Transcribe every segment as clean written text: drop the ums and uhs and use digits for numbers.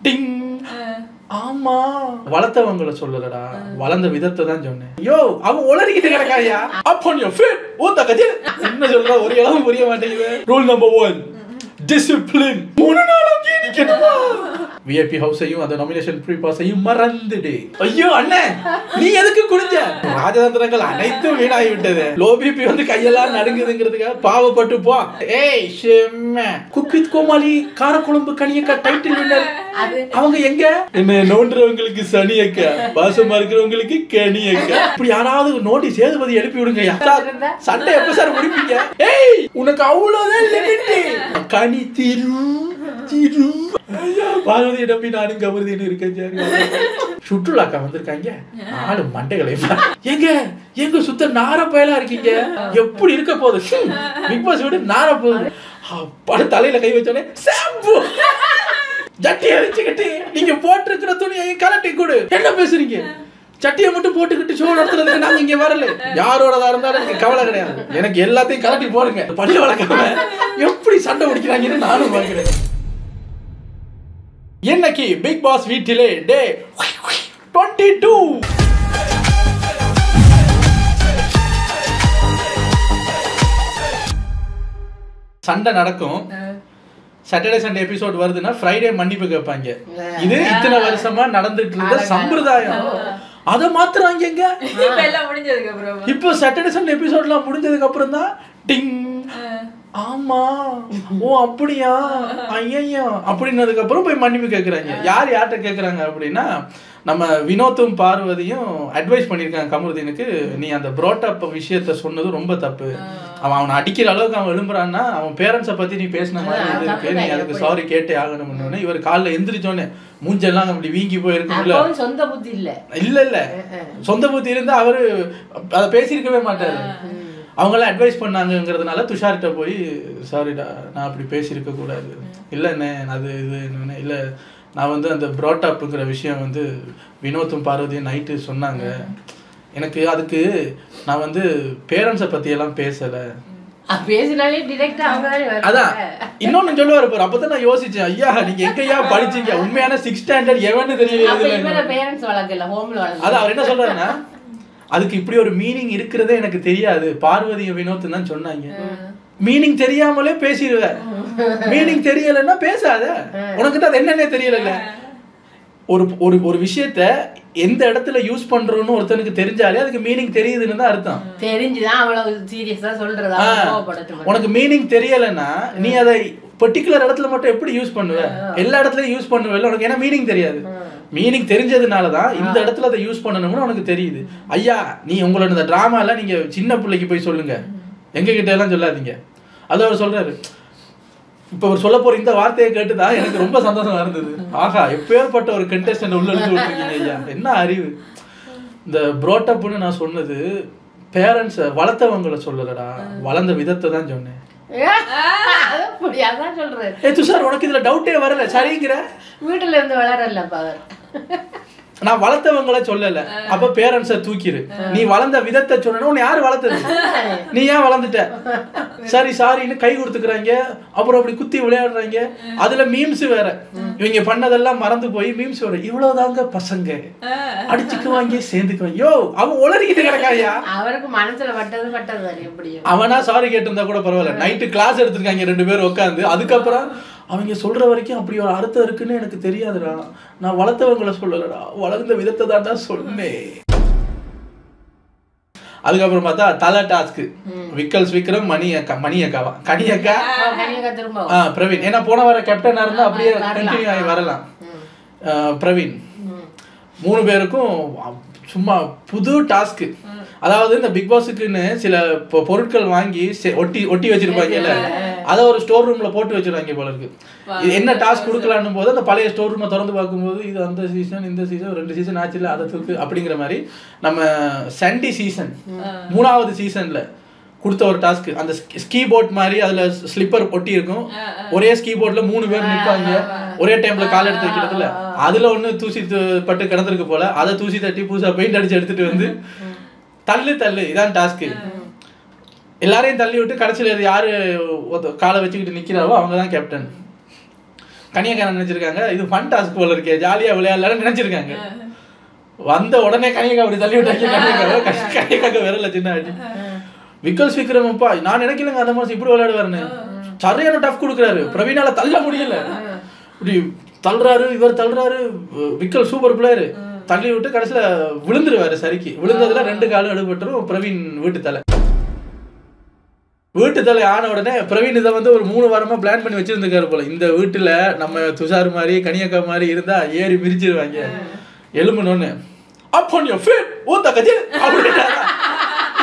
டிங். ஆமா, வளர்த்தவங்களை சொல்லலடா, வளர்ந்த விதத்தை தான் சொன்னேன். யோ, அவன் உளறிக்கிட்டு கிடக்காயா. அப்ப நீ ஃபிட் ஊத்த கஜி என்ன சொல்ற, ஒரு இளவும் புரிய மாட்டேங்குது. Rule number 1, discipline. 3 நாள் அங்கே நிக்கணுமா? விஐபி ஹவுஸையும் அந்த நாமினேஷன் ப்ரீ பாஸையும் மறந்துடு. ஐயோ அண்ணே, நீ எதுக்கு குடிச்ச? ராஜதந்திரங்கள் அனைத்தும் வீணாகி விட்டது. லோ பிபி வந்து கையெல்லாம் நடுங்குதுங்கிறதுக்காக பாவப்பட்டு போ. ஏய் ஷெம்ம, குக் வித் கோமாளி காரக்குழம்பு கனியக்கா டைட்டில் வின்னர் அவங்க எங்க? என்ன நோண்டுறவங்களுக்கு சனியக்கா, பாசமா இருக்கிறவங்களுக்கு கனியக்கா. இப்படி யாராவது நோண்டி சேதுபதி எழுப்பி விடுங்க. சண்டை எப்ப சார் முடிப்பீங்க? ஏய், உனக்கு அவ்வளவுதான் லிமிட். கனி திரு திரு பார்வதி நம்பி நானும் கவர்தின்னு இருக்கேன். சுற்றுலாக்கா வந்திருக்காங்க. ஆளு மண்டைகளை எங்க எங்க சுத்த நார பயலா இருக்கீங்க. எப்படி இருக்க போகுது பிக் பாஸ் விட நார போகுது. பட தலையில கை வச்சோடனே ஷாம்பு ஜட்டியை வச்சுக்கிட்டு நீங்க போட்டிருக்கிற துணியை கலட்டி கொடு. என்ன பேசுறீங்க? சட்டியை மட்டும் போட்டுக்கிட்டு ஷோ நடத்துறதுக்கு நாங்க இங்க வரல. யாரோடதா இருந்தாலும் எனக்கு கவலை கிடையாது. எனக்கு எல்லாத்தையும் கலட்டி போடுங்க. பள்ளி வளர்க்காம எப்படி சண்டை முடிக்கிறாங்கன்னு நானும் பார்க்கிறேன். இன்னைக்கு பிக் பாஸ் வீட்டிலே டே 22. சண்டை நடக்கும். சாட்டர்டே சண்டே எபிசோட் வருதுன்னா ஃப்ரைடே மன்னிப்பு கேட்பாங்க. இது இத்தனை வருஷமா நடந்துட்டு இருந்த சம்பிரதாயம். அதை மாத்துறாங்க. இப்போ சாட்டர்டே சண்டே எபிசோட்லாம் முடிஞ்சதுக்கு அப்புறம் தான் டிங். ஆமா, ஓ அப்படியா, ஐயா அப்படின்னதுக்கு அப்புறம் போய் மன்னிப்பு கேட்குறாங்க. யார்கிட்ட கேட்குறாங்க அப்படின்னா, நம்ம வினோத்தும் பார்வதியும் அட்வைஸ் பண்ணியிருக்காங்க கமருதீனுக்கு. நீ அந்த புரோட்டப் விஷயத்த சொன்னது ரொம்ப தப்பு. அவனை அடிக்கிற அளவுக்கு அவன் எழும்புறான்னா அவன் பேரண்ட்ஸை பத்தி நீ பேசின மாதிரி இருக்கு, நீ அதுக்கு சாரி கேட்டே ஆகணும்னு. இவர் காலில் எந்திரிச்சோன்னே மூஞ்செல்லாம் அப்படி வீங்கி போயிருக்குல்ல. சொந்த புத்தி இல்ல சொந்த புத்தி இருந்தா அவரு அதை பேசியிருக்கவே மாட்டாரு. அவங்களாம் அட்வைஸ் பண்ணாங்கிறதுனால துஷார்கிட்ட போய் சாரிடா, நான் அப்படி பேசியிருக்க கூடாது. இல்லைண்ணே அது இது இல்லை, நான் வந்து அந்த புரோட்டாப்புங்கிற விஷயம் வந்து வினோத்தும் பார்வதியும் நைட்டு சொன்னாங்க. எனக்கு அதுக்கு நான் வந்து பேரண்ட்ஸை பற்றியெல்லாம் பேசலை. அதான் இன்னொன்னு சொல்லுவாரு பாரு. அப்பதான் நான் யோசிச்சேன், ஐயா நீங்க எங்கயா படிச்சீங்க? உண்மையான 6th ஸ்டாண்டர்ட் எவன்னு தெரியல. அதான் அவர் என்ன சொல்றாருன்னா, அதுக்கு இப்படி ஒரு மீனிங் இருக்கிறதே எனக்கு தெரியாது, பார்வதி வினோத் தான் சொன்னாங்க. மீனிங் தெரியாமலே பேசிடுவ. மீனிங் தெரியலன்னா பேசாத. உனக்கு அது என்னன்னே தெரியல. ஒரு ஒரு ஒரு விஷயத்த எந்த இடத்துல யூஸ் பண்றோம்னு ஒருத்தனுக்கு தெரிஞ்சாலே அதுக்கு மீனிங் தெரியுதுன்னு தான் அர்த்தம். தெரிஞ்சுதான் அவ்வளவு சீரியஸா சொல்றதா. உனக்கு மீனிங் தெரியலன்னா நீ அதை பர்டிகுலர் இடத்துல மட்டும் எப்படி யூஸ் பண்ணுவ? எல்லா இடத்துலயும் யூஸ் பண்ணுவல. உனக்கு ஏன்னா மீனிங் தெரியாது. மீனிங் தெரிஞ்சதுனாலதான் இந்த இடத்துல அதை யூஸ் பண்ணணும்னு உனக்கு தெரியுது. ஐயா, நீ உங்களோட இந்த டிராமால நீங்க சின்ன பிள்ளைக்கு போய் சொல்லுங்க, எங்க கிட்ட எல்லாம் சொல்லாதீங்க. அது அவர் சொல்றாரு. இப்ப அவர் சொல்ல போற இந்த வார்த்தையை கேட்டுதான் எனக்கு ரொம்ப சந்தோஷமா இருந்தது. ஆஹா, எப்பேற்பட்ட ஒரு கண்டெஸ்டன்ட் உள்ள இருந்து விட்டுருக்கீங்க ஐயா, என்ன அறிவு. இந்த புரோட்டப்னு நான் சொன்னது பேரண்ட்ஸ் வளர்த்தவங்களை சொல்லலடா, வளர்ந்த விதத்தை தான் சொன்னேன். துஷார், உனக்கு இதுல டவுட்டே வரல சரிங்கிற? வீட்டுல இருந்து வளரலப்பா. நான் வளர்த்தவங்களை சொல்லல. அப்ப பேரண்ட்ஸை தூக்கிரு. நீ வளர்ந்த விதத்தை சொன்ன உன்னை யாரு வளர்த்தது? நீ ஏன் வளர்ந்துட்ட? சரி சாரின்னு கை கொடுத்துக்கிறாங்க. அப்புறம் அப்படி குத்தி விளையாடுறாங்க. அதுல மீம்ஸ் வேற. இவங்க பண்ணதெல்லாம் மறந்து போய் மீம்ஸ் வேற. இவ்வளவுதாங்க பசங்க, அடிச்சுக்குவாங்க சேர்ந்துக்குவாங்க. யோ, அவன் உளறிக்கிட்டு கிடக்காயா. அவருக்கு மனசுல பட்டது எப்படியும். அவனா சாரி கேட்டிருந்தா கூட பரவாயில்ல. நைட்டு கிளாஸ் எடுத்திருக்காங்க 2 பேரும் உட்காந்து. அதுக்கப்புறம் அவங்க சொல்ற வரைக்கும் அப்படி ஒரு அர்த்தம் இருக்குன்னு எனக்கு தெரியாதுடா. நான் வளர்த்தவங்களை சொல்லலடா, வளர்ந்த விதத்தை தான்டா சொன்னேன். அதுக்கப்புறம் பார்த்தா தலை டாஸ்க். விக்கல்ஸ் விக்ரம் மணியக்காவா கனியக்கா பிரவீன். ஏன்னா போன வார கேப்டனா இருந்தா அப்படியே கண்டினியூ ஆகி வரலாம். பிரவீன் 3 பேருக்கும் சும்மா புது டாஸ்க். அதாவது இந்த பிக் பாஸுக்குன்னு சில பொருட்கள் வாங்கி ஒட்டி வச்சிருப்பாங்கல்ல, அதை ஒரு ஸ்டோர் ரூம்ல போட்டு வச்சிருவாங்க போல இருக்கு. என்ன டாஸ்க் கொடுக்கலான்னு போது அந்த பழைய ஸ்டோர் ரூமை திறந்து பார்க்கும்போது இது அந்த சீசன் இந்த சீசன் 2 சீசன் ஆச்சுல அதை தூக்கு அப்படிங்கிற மாதிரி நம்ம சண்டே சீசன் 3வது சீசன்ல கொடுத்த ஒரு டாஸ்க். அந்த ஸ்கீ போர்ட் மாதிரி அதுல ஸ்லிப்பர் ஒட்டி இருக்கும். ஒரே ஸ்கீ போர்ட்ல 3 பேர் நிற்பாங்க ஒரே டைம்ல கால் எடுத்து வைக்கிறதுல. அதுல ஒண்ணு தூசி பட்டு கிடந்திருக்கு போல. அதை தூசி தட்டி புதுசா பெயிண்ட் அடிச்சு எடுத்துட்டு வந்து தள்ளு இதான் டாஸ்க். எல்லாரையும் தள்ளி விட்டு கடைசியில் யாரு காலை வச்சுக்கிட்டு நிக்கிறாவோ அவங்க தான் கேப்டன். கனியக்காரன் நினைச்சிருக்காங்க இது ஃபன் டாஸ்க் போல இருக்கே, ஜாலியா விளையாடலாம்னு நினைச்சிருக்காங்க. வந்த உடனே கனியக்கா அப்படி தள்ளி விட்டாங்க. கனியக்காக்க விரல சின்ன ஆச்சு. விக்கல்ஸ் விக்ரமப்பா நான் நினைக்கலங்க அந்த மாதிரி இப்படி விளையாடுவாருன்னு. சரியான டஃப் கொடுக்குறாரு. பிரவீனால தள்ள முடியல, இப்படி தள்ளுறாரு, இவர் தள்ளுறாரு. விக்கல் சூப்பர் பிளேயரு, தள்ளி விட்டு கடைசியில விழுந்துருவாரு. சரிக்கு விழுந்ததுல 2 காலும் எடுபட்டுரும். பிரவீன் வீட்டு தலை ஆன உடனே பிரவீன் இதை வந்து ஒரு 3 வாரமா பிளான் பண்ணி வச்சிருந்துருக்காரு போல. இந்த வீட்டுல நம்ம துஷார் மாதிரி கனியக்கா மாதிரி இருந்தா ஏறி மிரிச்சிருவாங்க. எலும்புனோன்னு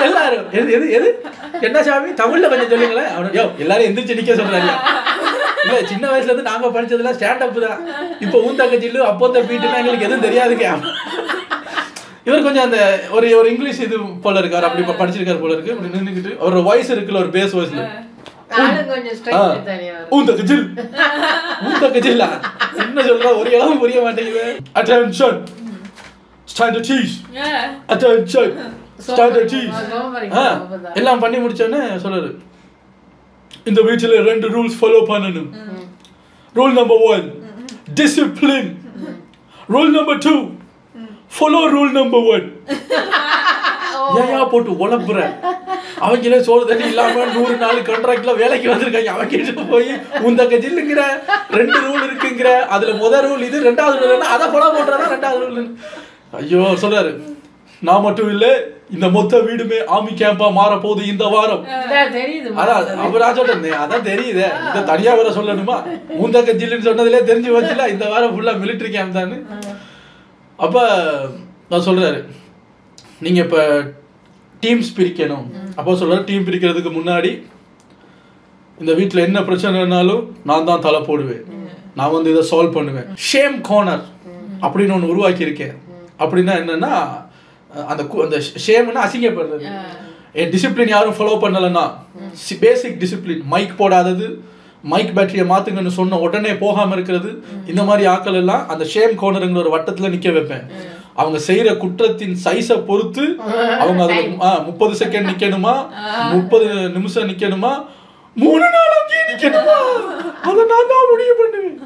எல்லாரும் எது என்ன சாமி தமிழ்ல கொஞ்சம் சொல்லுங்களேன். அவனோ எல்லாரும் எந்திரிச்சு நிக்க சொல்றாங்க. இல்ல சின்ன வயசுல இருந்து நாங்க படிச்சதுல ஸ்டாண்ட் அப் தான். இப்ப ஊந்தக்க ஜில்லு அப்போத்த பீட்டுனா எங்களுக்கு எதுவும் தெரியாதுங்க. இவர் கொஞ்சம் அந்த ஒரு இங்கிலீஷ் இது போல இருக்கு. அவர் அப்படி படிச்சிருக்காரு போல இருக்கு. இப்படி நின்றுக்கிட்டு ஒரு வாய்ஸ் இருக்குல்ல, ஒரு பேஸ் வாய்ஸ்ல என்ன சொல்ற ஒரு இளவும் புரிய மாட்டேங்குது. Attention stand at ease, attention stand at ease எல்லாம் பண்ணி முடிச்சோடனே சொல்றாரு, இந்த வீட்டுல 2 ரூல்ஸ் ஃபாலோ பண்ணணும். Rule number 1 discipline, rule number 2 follow rule number 1. ஏயா போட்டு உழப்புற? அவங்களே சோறு தண்ணி இல்லாம 100 நாள் கான்ட்ராக்ட்ல வேலைக்கு வந்திருக்காங்க. அவங்க போய் உந்தக்க ஜில்லுங்கிற 2 ரூல் இருக்குங்கிற. அதுல முதல் ரூல் இது, 2வது ரூல் அதை ஃபாலோ பண்றதா 2வது ரூல். ஐயோ சொல்றாரு, நான் மட்டும் இல்ல இந்த மொத்த வீடுமே ஆர்மி கேம்பா மாற போகுது இந்த வாரம். அதான் அவர் சொல்றேன், அதான் தெரியுது. இதை தனியா வேற சொல்லணுமா? ஊந்தக்க ஜில்லுன்னு சொன்னதுல தெரிஞ்சு வச்சுல இந்த வாரம் ஃபுல்லா மிலிட்டரி கேம்ப் தான். அப்ப நான் சொல்றாரு, நீங்க இப்ப டீம்ஸ் பிரிக்கணும். அப்போ சொல்றாரு, டீம் பிரிக்கிறதுக்கு முன்னாடி இந்த வீட்டுல என்ன பிரச்சனைனாலும் நான் தான் தலை போடுவேன், நான் வந்து இதை சால்வ் பண்ணுவேன். ஷேம் கார்னர் அப்படின்னு ஒன்று உருவாக்கி இருக்கேன். அப்படின்னா என்னன்னா, அந்த ஷேம்னா அசிங்கப்படுறது. என் டிசிப்ளின் யாரும் ஃபாலோ பண்ணலன்னா, பேசிக் டிசிப்ளின், மைக் போடாதது, மைக் பேட்டரியை மாத்துங்கன்னு சொன்ன உடனே போகாம இருக்கிறது, இந்த மாதிரி ஆக்கள் எல்லாம் அந்த ஷேம் கார்னருங்கிற ஒரு வட்டத்துல நிக்க வைப்பேன். அவங்க செய்யற குற்றத்தின் சைஸை பொறுத்து அவங்க அதுல 30 செகண்ட் நிக்கணுமா, 30 நிமிஷம் நிக்கணுமா, 3 நாள் அங்கேயே நிக்கணுமா, அதை நான் தான் முடிவு பண்ணுவேன்.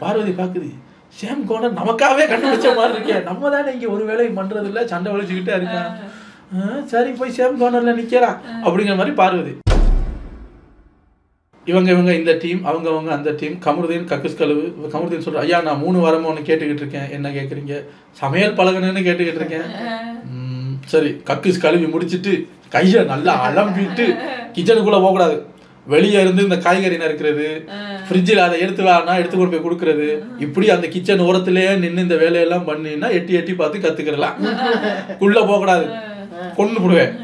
பார்வதி பாக்குது, ஷேம் கார்னர் நமக்காகவே கண்டுபிடிச்ச மாதிரி இருக்கேன், நம்ம தானே இங்க ஒரு வேலையும் பண்றது இல்ல, சண்டை வலிச்சுக்கிட்டே இருக்கேன், சரி போய் ஷேம் கார்னர்ல நிக்கலாம் அப்படிங்கிற மாதிரி பார்வதி. இவங்க இந்த டீம், அவங்க அந்த டீம். கமருதீன் கக்குஸ் கழுவு. கமருதீன் சொல்ற, ஐயா நான் 3 வாரமா ஒன்று கேட்டுக்கிட்டு இருக்கேன், என்ன கேட்குறீங்க? சமையல் பழகணும்னு கேட்டுக்கிட்டு இருக்கேன். சரி, கக்குஸ் கழுவி முடிச்சுட்டு கையை நல்லா அலம்பிட்டு கிச்சனுக்குள்ள போகக்கூடாது, வெளியே இருந்து இந்த காய்கறி நறுக்கிறது, ஃப்ரிட்ஜில் அதை எடுத்து கொண்டு போய் கொடுக்கறது, இப்படி அந்த கிச்சன் ஓரத்திலேயே நின்று இந்த வேலையெல்லாம் பண்ணினா எட்டி பார்த்து கத்துக்கிறலாம். உள்ள போகக்கூடாது, கொண்டு போடுவேன்.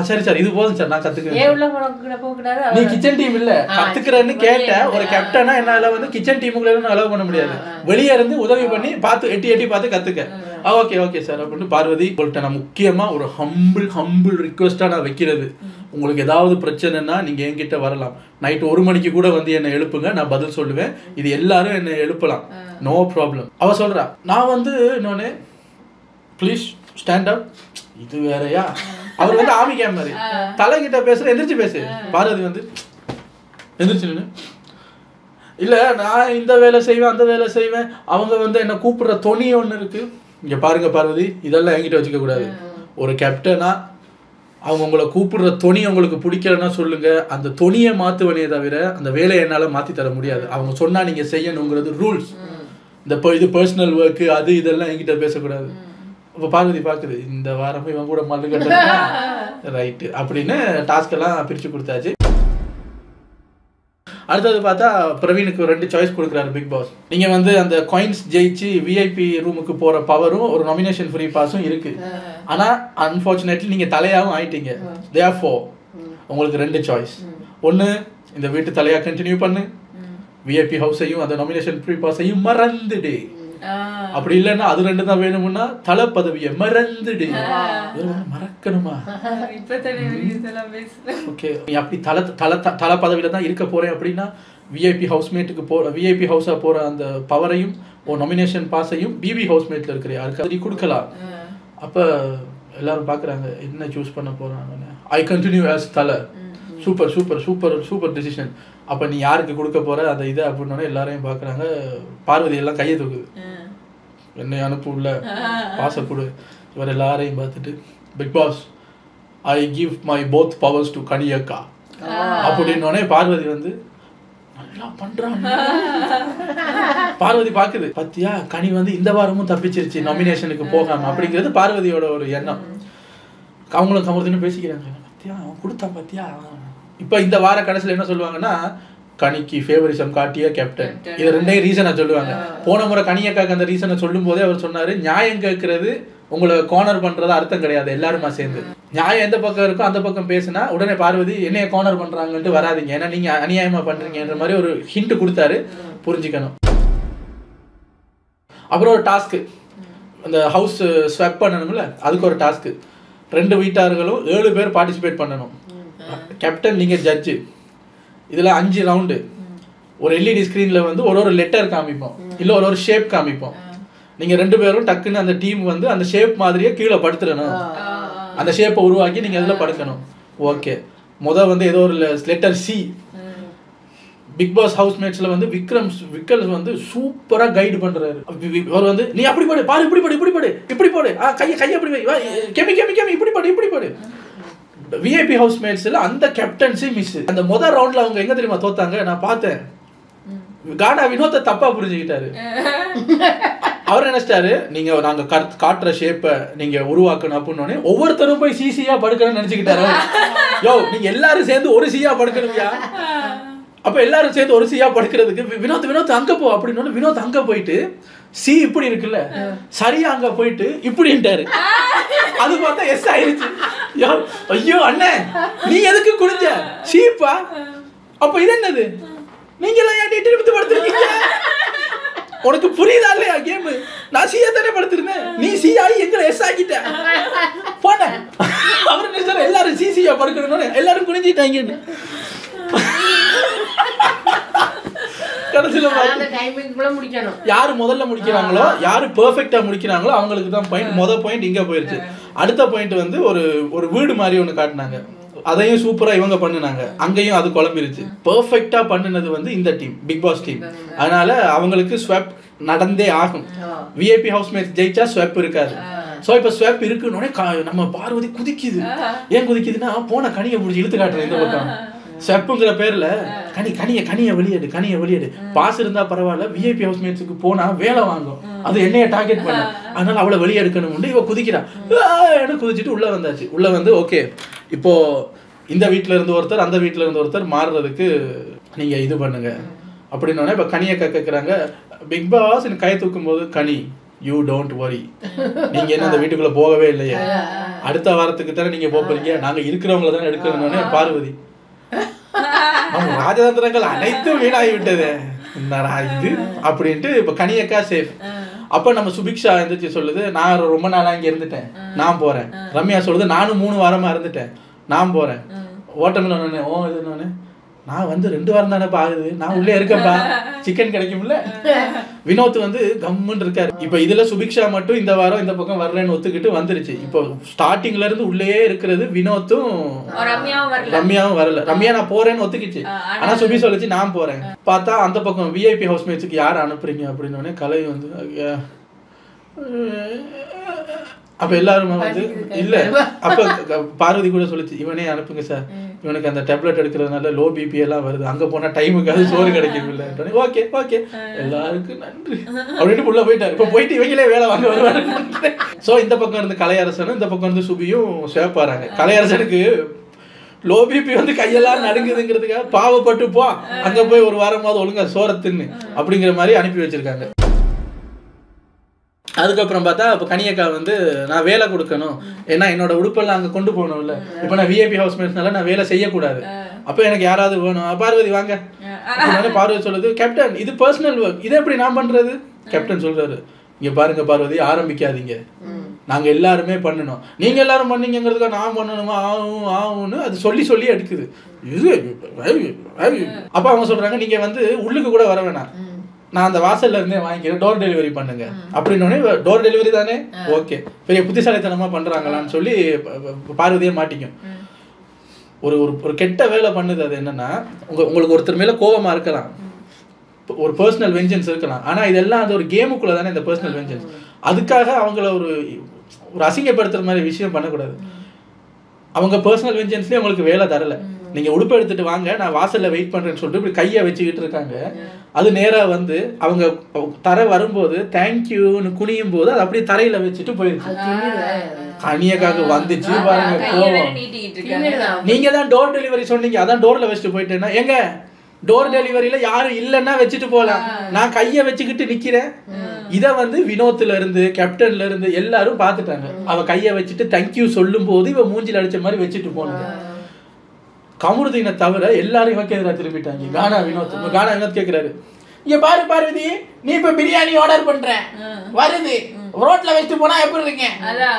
சரி சார் இது போதும் சார், நான் கத்துக்கிறேன். நீ கிச்சன் டீம் இல்ல கத்துக்கிறேன்னு கேட்ட ஒரு கேப்டனா என்னால வந்து கிச்சன் டீமுக்குள்ள அலோவ் பண்ண முடியாது. வெளியே இருந்து உதவி பண்ணி பார்த்து எட்டி பார்த்து கத்துக்க. ஓகே சார் அப்படின்னு பார்வதி உங்கள்கிட்ட நான் முக்கியமா ஒரு ஹம்பிள் ரிக்வெஸ்டா நான் வைக்கிறது, உங்களுக்கு ஏதாவது பிரச்சனைனா நீங்க என்கிட்ட வரலாம். நைட் 1 மணிக்கு கூட வந்து என்னை எழுப்புங்க, நான் பதில் சொல்லுவேன். இது எல்லாரும் என்னை எழுப்பலாம், நோ ப்ராப்ளம். அவ சொல்றா, நான் வந்து இன்னொன்னு ப்ளீஸ் ஸ்டாண்ட் அப். இது வேறையா? அவர் வந்து ஆமி கேம் மாதிரி தலைகிட்ட பேசுற, எந்திரிச்சு பேசு. பார்வதி வந்து எந்திரிச்சு நின்று, இல்ல நான் இந்த வேலை செய்வேன் அந்த வேலை செய்வேன், அவங்க வந்து என்ன கூப்பிடுற தொனி ஒண்ணு இருக்கு. இங்க பாருங்க பார்வதி, இதெல்லாம் என்கிட்ட வச்சுக்க கூடாது. ஒரு கேப்டனா அவங்க உங்களை கூப்பிடுற தொனி உங்களுக்கு பிடிக்கலன்னா சொல்லுங்க, அந்த தொனியை மாத்துவனே தவிர அந்த வேலையை என்னால மாத்தி தர முடியாது. அவங்க சொன்னா நீங்க செய்யணுங்கிறது ரூல்ஸ். இது பர்சனல் ஒர்க்கு அது இதெல்லாம் என்கிட்ட பேசக்கூடாது. இப்போ பார்வதி பார்க்குது, இந்த வாரமும் இவன் கூட மல்லு கட்ட ரைட்டு அப்படின்னு டாஸ்க் எல்லாம் பிரித்து கொடுத்தாச்சு. அடுத்தது பார்த்தா பிரவீனுக்கு 2 சாய்ஸ் கொடுக்குறாரு பிக் பாஸ். நீங்கள் வந்து அந்த காயின்ஸ் ஜெயிச்சு விஐபி ரூமுக்கு போகிற பவரும் ஒரு நாமினேஷன் ஃப்ரீ பாஸும் இருக்குது. ஆனால் அன்ஃபார்ச்சுனேட்லி நீங்கள் தலையாகவும் ஆயிட்டீங்க. தேர்ஃபோர் உங்களுக்கு 2 சாய்ஸ். ஒன்று, இந்த வீட்டு தலையாக கண்டினியூ பண்ணு, விஐபி ஹவுஸையும் அந்த நாமினேஷன் ஃப்ரீ பாஸையும் மறந்துடு. அப்படி இல்லைன்னா அது 2 தான் வேணும்னா தலை பதவியை மறந்துடு. மறக்கணுமா? ஓகே, அப்படி தலை பதவியில தான் இருக்க போறேன் அப்படின்னா விஐபி ஹவுஸ்மேட்டுக்கு விஐபி ஹவுஸா போற அந்த பவரையும் நாமினேஷன் பாஸையும் பிபி ஹவுஸ்மேட்ல இருக்கிற யாருக்கு கொடுக்கலாம். அப்ப எல்லாரும் பாக்குறாங்க என்ன சூஸ் பண்ண போறாங்க. ஐ கண்டினியூ ஆஸ் தலை. Super super super super decision. அப்போ நீ யாருக்கு கொடுக்க போற அந்த இதை அப்படின்னோடனே எல்லாரையும் பார்க்குறாங்க. பார்வதி எல்லாம் கையை தூக்குது, என்னை அனுப்பு உள்ள பாச கொடு. இவர் எல்லாரையும் பார்த்துட்டு Bigg Boss I give my both powers to கனியக்கா அப்படின்னோடனே பார்வதி வந்து நல்லா பண்றாங்க. பார்வதி பாக்குது, பத்தியா கனி வந்து இந்த வாரமும் தப்பிச்சிருச்சு நாமினேஷனுக்கு போகாம அப்படிங்கிறது பார்வதியோட ஒரு எண்ணம். அவங்களும் கமர்துன்னு பேசிக்கிறாங்க, பத்தியா அவன் கொடுத்தான் பத்தியா. இப்ப இந்த வார கடைசியில் என்ன சொல்லுவாங்கன்னா, கனிக்கு ஃபேவரிசம் காட்டிய கேப்டன். இது ரெண்டே ரீசனை சொல்லுவாங்க. போன முறை கனியக்காக்கு அந்த ரீசனை சொல்லும் போதே அவர் சொன்னாரு, நியாயம் கேட்கறது உங்களை கார்னர் பண்றது அர்த்தம் கிடையாது, எல்லாருமா சேர்ந்து நியாயம் எந்த பக்கம் இருக்கோ அந்த பக்கம் பேசினா உடனே பார்வதி என்னைய கார்னர் பண்றாங்கன்ட்டு வராதிங்க, ஏன்னா நீங்க அநியாயமா பண்றீங்கன்ற மாதிரி ஒரு ஹிண்ட் கொடுத்தாரு, புரிஞ்சுக்கணும். அப்புறம் ஒரு டாஸ்க்கு, அந்த ஹவுஸ் ஸ்வெப் பண்ணணும்ல, அதுக்கு ஒரு டாஸ்க்கு. 2 வீட்டார்களும் 7 பேர் பார்ட்டிசிபேட் பண்ணணும். கேப்டன் நீங்க ஜட்ஜு. இதுல 5 ரவுண்டு. ஒரு எல்இடி ஸ்கிரீன்ல வந்து ஒரு லெட்டர் காமிப்போம், இல்ல ஒரு ஷேப் காமிப்போம். நீங்க 2 பேரும் டக்குன்னு அந்த டீம் வந்து அந்த ஷேப் மாதிரியே கீழே படுத்துடணும், அந்த ஷேப்பை உருவாக்கி நீங்க அதுல படுக்கணும். ஓகே, வந்து ஏதோ ஒரு letter C. Bigg Boss house மேட்ஸ்ல வந்து விக்கல் வந்து சூப்பரா கைடு பண்றாரு. அவர் வந்து நீ அப்படி படு, பாரு இப்படி படு, இப்படி படு, இப்படி போடு, கையை அப்படி வை, கெமி இப்படி படு, இப்படி படு. விஐபி ஹவுஸ் மேட்ஸ்ல அந்த கேப்டன்சி மிஸ். அந்த முதல் ரவுண்ட்ல அவங்க எங்க தெரியுமா தோத்தாங்க, நான் பார்த்தேன். கானா வினோத்தை தப்பா புரிஞ்சுக்கிட்டாரு. அவர் நினைச்சிட்டாரு, நாங்க காட்டுற ஷேப்பை நீங்க உருவாக்கணும் அப்படின்னு ஒவ்வொருத்தரும் போய் சிசியா படுக்கணும்னு நினைச்சுக்கிட்டாரு. யோ நீங்க எல்லாரும் சேர்ந்து ஒரு சியா படுக்கணும்யா. அப்ப எல்லாரும் சேர்ந்து ஒரு சியா படுக்கிறதுக்கு வினோத் அங்க போ அப்படின்னு வினோத் அங்க போயிட்டு சி இப்படி இருக்குல்ல, சரியா அங்க போயிட்டு இப்படின்ட்டாரு. அது பார்த்தா எஸ் ஆயிருச்சு. ஐயோ அண்ணே நீ எதுக்கு குடிஞ்ச சீப்பா, அப்ப இது என்னது, நீங்க எல்லாம் ஏன் திருப்பி படுத்துருக்கீங்க, உனக்கு புரியுதா இல்லையா கேம்? நான் சியா தானே படுத்திருந்தேன், நீ சியா எங்களை எஸ் ஆகிட்ட போன. அவர் நினைச்சாரு எல்லாரும் சிசியா படுக்கணும்னு, எல்லாரும் குனிஞ்சிட்டாங்க. யாரு முதல்ல முடிக்கிறாங்களோ, யாரு பெர்ஃபெக்ட்டா முடிக்கிறாங்களோ அவங்களுக்கு தான் பாயிண்ட். முதல் பாயிண்ட் இங்க போயிருச்சு. அடுத்த பாயிண்ட் வந்து ஒரு வீடு மாதிரி ஒண்ணு காட்டினாங்க, அதையும் சூப்பரா இவங்க பண்ணுனாங்க. அங்கேயும் அது குழம்பிருச்சு. பெர்ஃபெக்ட்டா பண்ணுனது வந்து இந்த டீம், பிக் பாஸ் டீம். அதனால அவங்களுக்கு ஸ்வெப் நடந்தே ஆகும். விஐபி ஹவுஸ் மேட்ஸ் ஜெயிச்சா ஸ்வெப் இருக்காது. சோ இப்ப ஸ்வெப் இருக்குன்னு நம்ம பார்வதி குதிக்குது. ஏன் குதிக்குதுன்னா, போன கனியை பிடிச்சி இழுத்து காட்டுறேன் இந்த பக்கம். ஸ்வெப்புங்கிற பேர்ல கனியை வெளியேடு பாஸ் இருந்தா பரவாயில்ல, விஐபி ஹவுஸ் மேட்ஸுக்கு போனா வேலை வாங்கும், அது என்னைய டார்கெட் பண்ண, அதனால அவளை வெளியே எடுக்கணும். இவ குதிக்கிறான், குதிச்சுட்டு உள்ள வந்தாச்சு. உள்ள வந்து ஓகே, இப்போ இந்த வீட்டுல இருந்து ஒருத்தர் அந்த வீட்டுல இருந்து ஒருத்தர் மாறுறதுக்கு நீங்க இது பண்ணுங்க அப்படின்னோடனே இப்ப கனியை கேட்கறாங்க. பிக் பாஸ் எனக்கு கையை தூக்கும் போது, கனி யூ டோன்ட் வரி, நீங்க என்ன அந்த வீட்டுக்குள்ள போகவே இல்லையா, அடுத்த வாரத்துக்கு தானே நீங்க போறீங்க, நாங்க இருக்கிறவங்கள தானே எடுக்கணும்னு பார்வதி. ராஜதந்திரங்கள் அனைத்தும் வீணாகிவிட்டது என்னடா இது அப்படின்ட்டு இப்ப கனியக்கா சேஃப். அப்ப நம்ம சுபிக்ஷா எந்திரிச்சு சொல்லுது, நான் ரொம்ப நாளா இங்க இருந்துட்டேன், நான் போறேன். ரம்யா சொல்லுது, நானும் 3 வாரமா இருந்துட்டேன், நான் போறேன். ஓட்டமில்ல நான் வந்து 2 வாரம் தானே ஆகுது, நான் உள்ளே இருக்கேன்ப்பா, சிக்கன் கிடைக்கும்ல. வினோத் வந்து கம்முன்னு இருக்காரு. இப்ப இதுல சுபிக்ஷா மட்டும் இந்த வாரம் இந்த பக்கம் வரலன்னு ஒத்துக்கிட்டு வந்துருச்சு. இப்போ ஸ்டார்டிங்ல இருந்து உள்ளே இருக்கிறது வினோத்தும் ரம்யாவும் வரல. ரம்யா நான் போறேன்னு ஒத்துக்கிச்சு, ஆனா சுபி சொல்லிச்சு நான் போறேன். பார்த்தா அந்த பக்கம் விஐபி ஹவுஸ் மேட்சுக்கு யார் அனுப்புறீங்க அப்படின்னு கலை வந்து அப்ப எல்லாரும் வந்து இல்ல. அப்ப பார்வதி கூட சொல்லிச்சு, இவனே அனுப்புங்க சார், இவனுக்கு அந்த டேப்லெட் எடுக்கிறதுனால லோ பிபி எல்லாம் வருது, அங்க போனா டைமுக்கு அது சோறு கிடைக்கும் இல்ல. ஓகே ஓகே எல்லாருக்கும் நன்றி அப்படின்னு உள்ள போயிட்டாரு. இப்ப போயிட்டு இவங்களே வேலை வாங்க வருவாரு. சோ இந்த பக்கம் இருந்து கலையரசனும் இந்த பக்கம் இருந்து சுபியும் சேப்பாராங்க. கலையரசனுக்கு லோ பிபி வந்து கையெல்லாம் நடுங்குதுங்கிறதுக்காக பாவப்பட்டு போ, அங்க போய் ஒரு வாரமாவது ஒழுங்கா சோற தின்னு அப்படிங்கிற மாதிரி அனுப்பி வச்சிருக்காங்க. அதுக்கப்புறம் பார்த்தா இப்போ கனியக்கா வந்து நான் வேலை கொடுக்கணும், ஏன்னா என்னோட உடுப்பெல்லாம் அங்கே கொண்டு போகணும்ல. இப்போ நான் விஐபி ஹவுஸ் மேட்ஸ்னால நான் வேலை செய்யக்கூடாது, அப்போ எனக்கு யாராவது வேணும். பார்வதி வாங்க அப்படின்னால பார்வதி சொல்லுது, கேப்டன் இது பர்சனல் ஒர்க், இதை எப்படி நான் பண்றது? கேப்டன் சொல்றாரு, இங்க பாருங்க பார்வதி, ஆரம்பிக்காதீங்க, நாங்க எல்லாருமே பண்ணணும், நீங்க எல்லாரும் பண்ணீங்கிறதுக்காக நான் பண்ணணுமா ஆகும்னு அது சொல்லி எடுக்குது. அப்ப அவங்க சொல்றாங்க, நீங்க வந்து உள்ளுக்கு கூட வர வேணாம், நான் அந்த வாசல்ல இருந்தே வாங்கிக்கிறேன், டோர் டெலிவரி பண்ணுங்க அப்படின்னு. டோர் டெலிவரி தானே, ஓகே, பெரிய புத்திசாலித்தனமா பண்றாங்களான்னு சொல்லி பார்வதியே மாட்டிக்கும். ஒரு ஒரு கெட்ட வேலை பண்ணுது. அது என்னன்னா, உங்களுக்கு ஒருத்தர் மேல கோபமா இருக்கலாம், ஒரு பர்சனல் வெஞ்சன்ஸ் இருக்கலாம், ஆனா இதெல்லாம் அது ஒரு கேமுக்குள்ள தானே இந்த பர்சனல் வெஞ்சன்ஸ். அதுக்காக அவங்கள ஒரு அசிங்கப்படுத்துற மாதிரி விஷயம் பண்ணக்கூடாது. அவங்க பர்சனல் வெஞ்சன்ஸ்லேயே உங்களுக்கு வேலை தரல, நீங்க உடுப்பு எடுத்துட்டு வாங்க நான் வாசல்ல வெயிட் பண்றேன்னு சொல்லிட்டு இப்படி கையை வச்சுக்கிட்டு இருக்காங்க. அது நேரா வந்து அவங்க தர வரும்போது தேங்க்யூன்னு குனியும் போது அது அப்படியே தரையில வச்சுட்டு போயிடுச்சு. கனியக்காக்கு வந்துச்சு பாருங்க கோவம். நீங்க தான் டோர் டெலிவரி சொன்னீங்க, அதான் டோர்ல வச்சுட்டு போயிட்டேன்னா எங்க டோர் டெலிவரியில யாரும் இல்லைன்னா வச்சுட்டு போகலாம், நான் கையை வச்சுக்கிட்டு நிக்கிறேன். இதை வந்து வினோத்ல இருந்து கேப்டன்ல இருந்து எல்லாரும் பார்த்துட்டாங்க. அவ கையை வச்சுட்டு தேங்க்யூ சொல்லும் போது இவ மூஞ்சில் அடிச்ச மாதிரி வச்சுட்டு போனாங்க. கமருதீனை தவிர எல்லாரும் இவனுக்கு எதிராக திரும்பிட்டாங்க. கானா வினோத் கேட்கிறாரு, இங்க பாரு பார்வதி, நீ இப்ப பிரியாணி ஆர்டர் பண்ற வருது, ரோட்ல வச்சுட்டு போனா எப்படி இருக்கீங்க,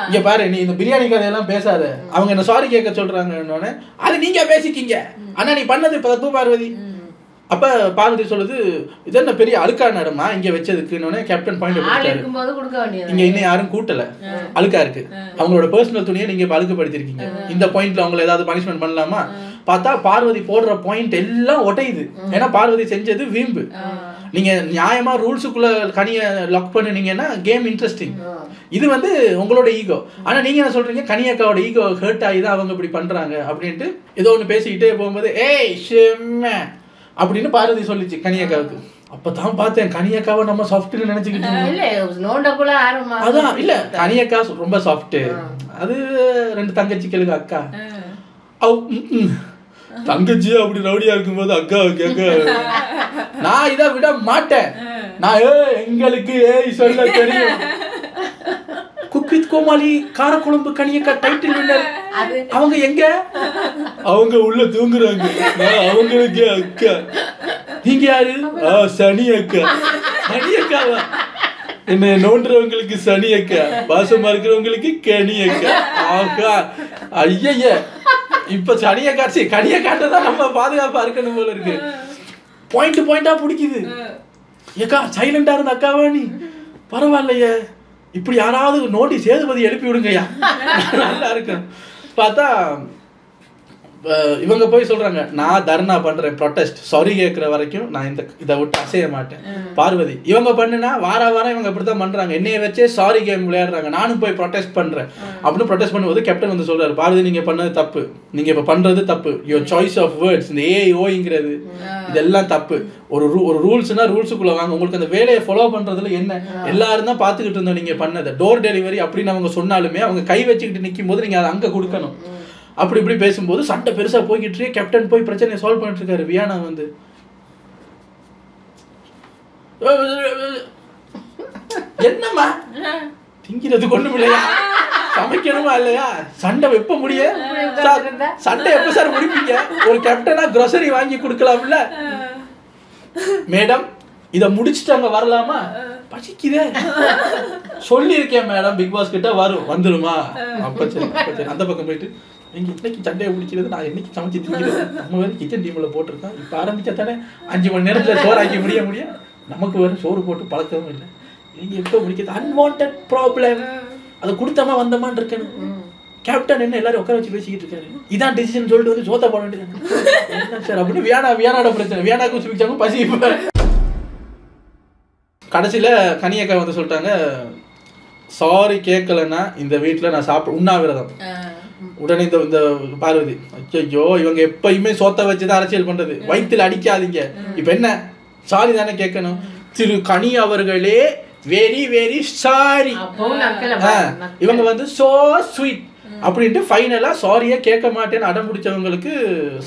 இங்க பாரு நீ இந்த பிரியாணி கதையெல்லாம் பேசாத, அவங்க என்ன சாரி கேட்க சொல்றாங்க, அது நீங்க பேசிக்கிங்க, ஆனா நீ பண்ணது தப்பு பார்வதி. அப்ப பார்வதி சொல்லுது, இது என்ன பெரிய அழுக்கா நடமா இங்க வச்சதுக்குன்னு. கேப்டன் பாயிண்ட் இங்க இன்னும் யாரும் கூட்டல, அழுக்கா இருக்கு, அவங்களோட பர்சனல் துணியை நீங்க அழுக்குப்படுத்திருக்கீங்க, இந்த பாயிண்ட்ல அவங்களை ஏதாவது பனிஷ்மெண்ட் பண்ணலாமா? பார்த்தா பார்வதி போடுற பாயிண்ட் எல்லாம் ஒட்டையுது. ஏன்னா பார்வதி செஞ்சது வீம்பு. நீங்க நியாயமா ரூல்ஸுக்குள்ள கனியை லாக் பண்ணுனீங்கன்னா கேம் இன்ட்ரெஸ்டிங். இது வந்து உங்களோட ஈகோ. ஆனா நீங்க என்ன சொல்றீங்க, கனியக்காவோட ஈகோ ஹர்ட் ஆகி தான் அவங்க இப்படி பண்றாங்க அப்படின்ட்டு ஏதோ ஒன்று பேசிக்கிட்டே போகும்போது ஏய் ஷெம்ம அப்படின்னு பார்வதி சொல்லிச்சு கனியக்காவுக்கு. அப்பதான் பார்த்தேன் கனியக்காவை நம்ம சாஃப்ட்னு நினைச்சுக்கிட்டு. அதான் இல்ல, கனியக்கா ரொம்ப சாஃப்ட். அது ரெண்டு தங்கச்சிகளுக்கு அக்கா. தங்கச்சி அப்படி ரவுடியா இருக்கும்போது அக்கா கேட்க நான் இதை விட மாட்டேன். நான் எங்களுக்கு சொல்ல தெரியும். குக் வித் கோமாளி காரக்குழம்பு கனியக்கா டைட்டில் வின்னர். அவங்க எங்க? அவங்க உள்ள தூங்குறாங்க. அவங்களுக்கு அக்கா. நீங்க யாரு? சனி அக்கா. சனி அக்காவா? என்ன நோண்டுறவங்களுக்கு சனி அக்கா, பாசமா இருக்கிறவங்களுக்கு கனி அக்கா. ஆகா ஐய, இப்ப சனியை காட்சி கனியை காட்டதான் நம்ம பாதுகாப்பா இருக்கணும் போல இருக்கு. பாயிண்டா பிடிக்குது. ஏக்கா சைலண்டா இருந்த அக்காவா நீ? பரவாயில்லையே, இப்படி யாராவது நோட்டீஸ் சேதுபதி எழுப்பி விடுங்கய்யா, நல்லா இருக்கு. பார்த்தா இவங்க போய் சொல்றாங்க, நான் தர்ணா பண்றேன், ப்ரொட்டஸ்ட், சாரி கேட்கிற வரைக்கும் நான் இதை விட்டு அசைய மாட்டேன். பார்வதி இவங்க பண்ணுனா வாரம் இவங்க இப்படித்தான் பண்றாங்க, என்னைய வச்சே சாரி கேம் விளையாடுறாங்க, நானும் போய் ப்ரொட்டஸ்ட் பண்றேன் அப்படின்னு ப்ரொட்டஸ்ட் பண்ணும்போது கேப்டன் வந்து சொல்றாரு, பார்வதி நீங்க பண்ணது தப்பு, நீங்க இப்ப பண்றது தப்பு, யுவர் சாய்ஸ் ஆஃப் வேர்ட்ஸ், இந்த ஏஓங்கிறது இதெல்லாம் தப்பு. ஒரு ரூல்ஸ்னா ரூல்ஸுக்குள்ள வாங்க, உங்களுக்கு அந்த வேலையை ஃபாலோ பண்றதுல என்ன, எல்லாரும் தான் பாத்துக்கிட்டு இருந்தோம் நீங்க பண்ணதை. டோர் டெலிவரி அப்படின்னு அவங்க சொன்னாலுமே அவங்க கை வச்சுக்கிட்டு நிற்கும் போது நீங்க அதை அங்க கொடுக்கணும். அப்படி இப்படி பேசும்போது சண்டை பெருசா போய்கிட்டு இருக்கு. கேப்டன் போய் பிரச்சனையை சால்வ் பண்ணிட்டு இருக்காரு. வியானா வந்து என்னம்மா திங்கிறது கொண்டு இல்லையா, சமைக்கணுமா இல்லையா, சண்டை எப்ப முடிய, சண்டை எப்ப சார் முடிப்பீங்க, ஒரு கேப்டனா கிரோசரி வாங்கி கொடுக்கலாம்ல மேடம், இதை முடிச்சுட்டு அங்க வரலாமா, பசிக்குதே சொல்லியிருக்கேன் மேடம், பிக் பாஸ் கிட்ட வந்துருமா, அப்ப சரி அந்த பக்கம் போயிட்டு இன்னைக்கு சண்டையை பிடிக்கிறது, நான் என்னைக்கு சமைச்சு திங்கிறது, நம்ம வேறு கிச்சன் டீம்ல போட்டிருக்கோம், இப்போ ஆரம்பிச்சா தானே 5 மணி நேரத்தில் சோறாக்கி முடியும், நமக்கு வேறு சோறு போட்டு பழக்கமும் இல்லை, நீங்க எப்போ முடிக்கிறது, அன்வான்ட் ப்ராப்ளம், அதை கொடுத்தமா வந்தமான்னு இருக்கணும். கேப்டன் என்ன எல்லாரும் உட்கார வச்சு பேசிக்கிட்டு இருக்காரு, இதான் டிசிஷன் சொல்லிட்டு வந்து சோத்த போட வேண்டியது சார் அப்படின்னு. வியானாட பிரச்சனை, வியானாக்கும் சுபிச்சாக்கும் பசி. இப்போ கடைசியில் கனியக்கா வந்து சொல்லிட்டாங்க, சாரி கேட்கலன்னா இந்த வீட்டில் நான் உண்ணாவிரதம். உடனே இந்த பார்வதி, ஐயோ இவங்க எப்பயுமே சோத்த வச்சுதான் அரசியல் பண்றது, வயிற்றுல அடிக்காதீங்க, இப்ப என்ன சாரி தானே கேட்கணும், திரு கனி அவர்களே வெரி வெரி சாரி, இவங்க வந்து சோ ஸ்வீட் அப்படின்ட்டு ஃபைனலா சாரியை கேட்க மாட்டேன்னு அடம் பிடிச்சவங்களுக்கு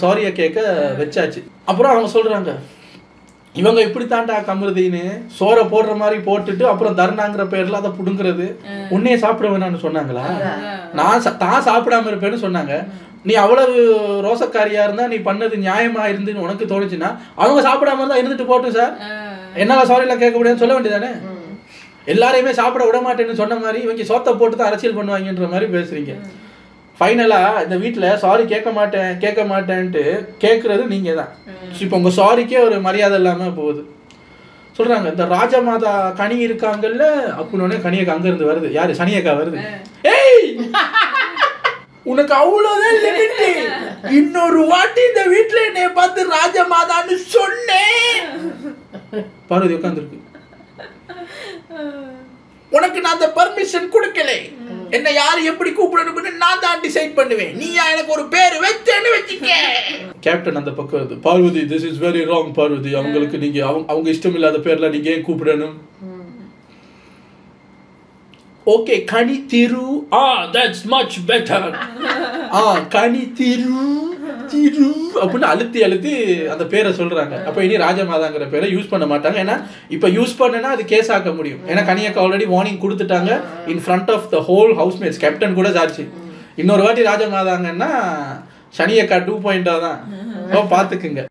சாரியை கேட்க வச்சாச்சு. அப்புறம் அவங்க சொல்றாங்க, இவங்க இப்படி தாண்டா கமருதின்னு சோறை போடுற மாதிரி போட்டுட்டு அப்புறம் தர்ணாங்கிற பேர்ல அதை புடுங்கிறது, உன்னையே சாப்பிட வேணான்னு சொன்னாங்களா, தான் சாப்பிடாம இருப்பேன்னு சொன்னாங்க. நீ அவ்வளவு ரோசக்காரியா இருந்தா நீ பண்ணது நியாயமா இருந்துன்னு உனக்கு தோணுச்சுன்னா அவங்க சாப்பிடாம இருந்தா இருந்துட்டு போட்டும் சார், என்னால சாரி எல்லாம் கேட்க முடியாதுன்னு சொல்ல வேண்டியதானே. எல்லாரையுமே சாப்பிட விட மாட்டேன்னு சொன்ன மாதிரி இவங்க சோத்தை போட்டு தான் அரசியல் பண்ணுவாங்கன்ற மாதிரி பேசுறீங்க. ஃபைனலா இந்த வீட்டில் சாரி கேட்க மாட்டேன்ட்டு கேட்கறது நீங்க தான். இப்போ உங்க சாரிக்கே ஒரு மரியாதை இல்லாம போகுது. சொல்றாங்க, இந்த ராஜமாதா கனி இருக்காங்கல்ல அப்படின்னு கனியக்கா அங்க இருந்து வருது. யாரு? சனியக்கா வருது. ஏய் உனக்கு அவ்வளவுதான் லிமிட், இன்னொரு வாட்டி இந்த வீட்டுல என்னைய பார்த்து ராஜமாதான்னு சொன்னேன். பார்வதி உட்காந்துருக்கு. உனக்கு நான் அந்த பர்மிஷன் கொடுக்கல. என்ன யாரு எப்படி கூப்பிடணும்னு நான் தான் டிசைட் பண்ணுவேன். நீயா எனக்கு ஒரு பேர் வச்சேன்னு வச்சுக்க. கேப்டன் அந்த பக்கம் வருது. Parvathi, this is very wrong Parvathi. அவங்களுக்கு நீங்க அவங்க இஷ்டம் இல்லாத பேர்ல நீங்க ஏன் கூப்பிடணும்? Okay, Ghani Thiru. That's much better. கனி திரு திரு அப்படின்னு அழுத்தி அந்த பேரை சொல்றாங்க. அப்ப இனி ராஜமாதாங்கிற பேரை யூஸ் பண்ண மாட்டாங்க. ஏன்னா இப்ப யூஸ் பண்ணனா அது கேஸ் ஆக்க முடியும். ஏன்னா கனியக்கா ஆல்ரெடி வார்னிங் கொடுத்துட்டாங்க in front of the whole housemates. Captain கூட சாட்சி. இன்னொரு வாட்டி ராஜமாதாங்கன்னா சனியக்கா 2.0 தான். பாத்துக்குங்க.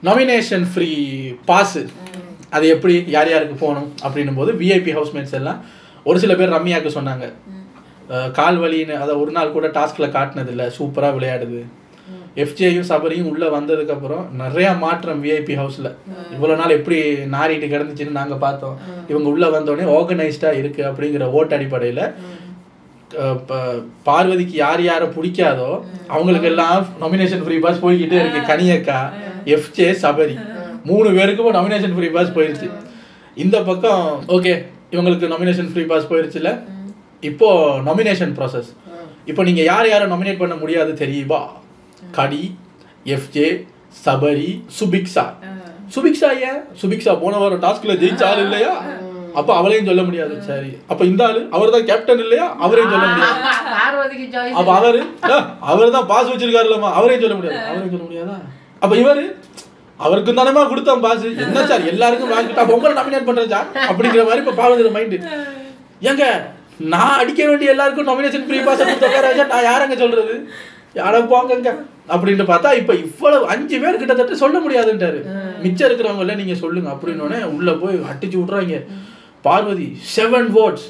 நாமினேஷன் ஃப்ரீ பாஸ் அது எப்படி யார் யாருக்கு போகணும் அப்படின்னும் போது விஐபி ஹவுஸ்மேட்ஸ் எல்லாம் ஒரு சில பேர் ரம்யாவுக்கு சொன்னாங்க. கால் வலின்னு அதை ஒரு நாள் கூட டாஸ்கில் காட்டினதில்லை, சூப்பராக விளையாடுது. எஃப்ஜேயும் சபரியும் உள்ளே வந்ததுக்கப்புறம் நிறையா மாற்றம் விஐபி ஹவுஸில். இவ்வளோ நாள் எப்படி நாரிட்டு கிடந்துச்சுன்னு நாங்கள் பார்த்தோம். இவங்க உள்ளே வந்தோடனே ஆர்கனைஸ்டாக இருக்குது அப்படிங்கிற ஓட்டு அடிப்படையில் பார்வதிக்கு யார் யாரை பிடிக்காதோ அவங்களுக்கு எல்லாம் நாமினேஷன் ஃப்ரீ பாஸ் போய்கிட்டே இருக்கு. கனியக்கா, எஃப்ஜே, சபரி 3 பேருக்கும் நாமினேஷன் ஃப்ரீ பாஸ் போயிடுச்சு. இந்த பக்கம் ஓகே இவங்களுக்கு நாமினேஷன் ஃப்ரீ பாஸ் போயிடுச்சுல. இப்போ நாமினேஷன் ப்ராசஸ். இப்போ நீங்கள் யாரை நாமினேட் பண்ண முடியாது தெரியுமா? கடி, எஃப்ஜே, சபரி, சுபிக்ஷா. சுபிக்ஷா ஏன்? சுபிக்ஷா போன வாரம் டாஸ்க்ல ஜெயிச்ச ஆள் இல்லையா? அப்ப அவளையும் சொல்ல முடியாது. சரி, அப்ப இந்த ஆளு அவர் தான் கேப்டன் இல்லையா? அவரையும் சொல்ல முடியாது. அப்ப அவர் தான் பாஸ் வச்சிருக்காருல்லமா, அவரையும் சொல்ல முடியாது. அவரையும் சொல்ல முடியாதா? அப்ப இவரு அவருக்கு தானமா கொடுத்தோம் பாஸ். என்ன சார் எல்லாருக்கும் வாங்கிட்டா உங்களை நாமினேட் பண்றேன் சார் அப்படிங்கிற மாதிரி இப்ப பார்வதியோட மைண்டு. ஏங்க நான் அடிக்க வேண்டிய எல்லாருக்கும் நாமினேஷன் ஃப்ரீ பாஸ் கொடுத்த நான் யாரங்க சொல்றது? யார போங்க அப்படின்னு பார்த்தா இப்ப இவ்வளவு 5 பேர் கிட்டத்தட்ட சொல்ல முடியாதுன்றாரு. மிச்சம் இருக்கிறவங்கள நீங்க சொல்லுங்க அப்படின்னு உள்ள போய் அடிச்சு விட்றாங்க. Parvati 7 votes,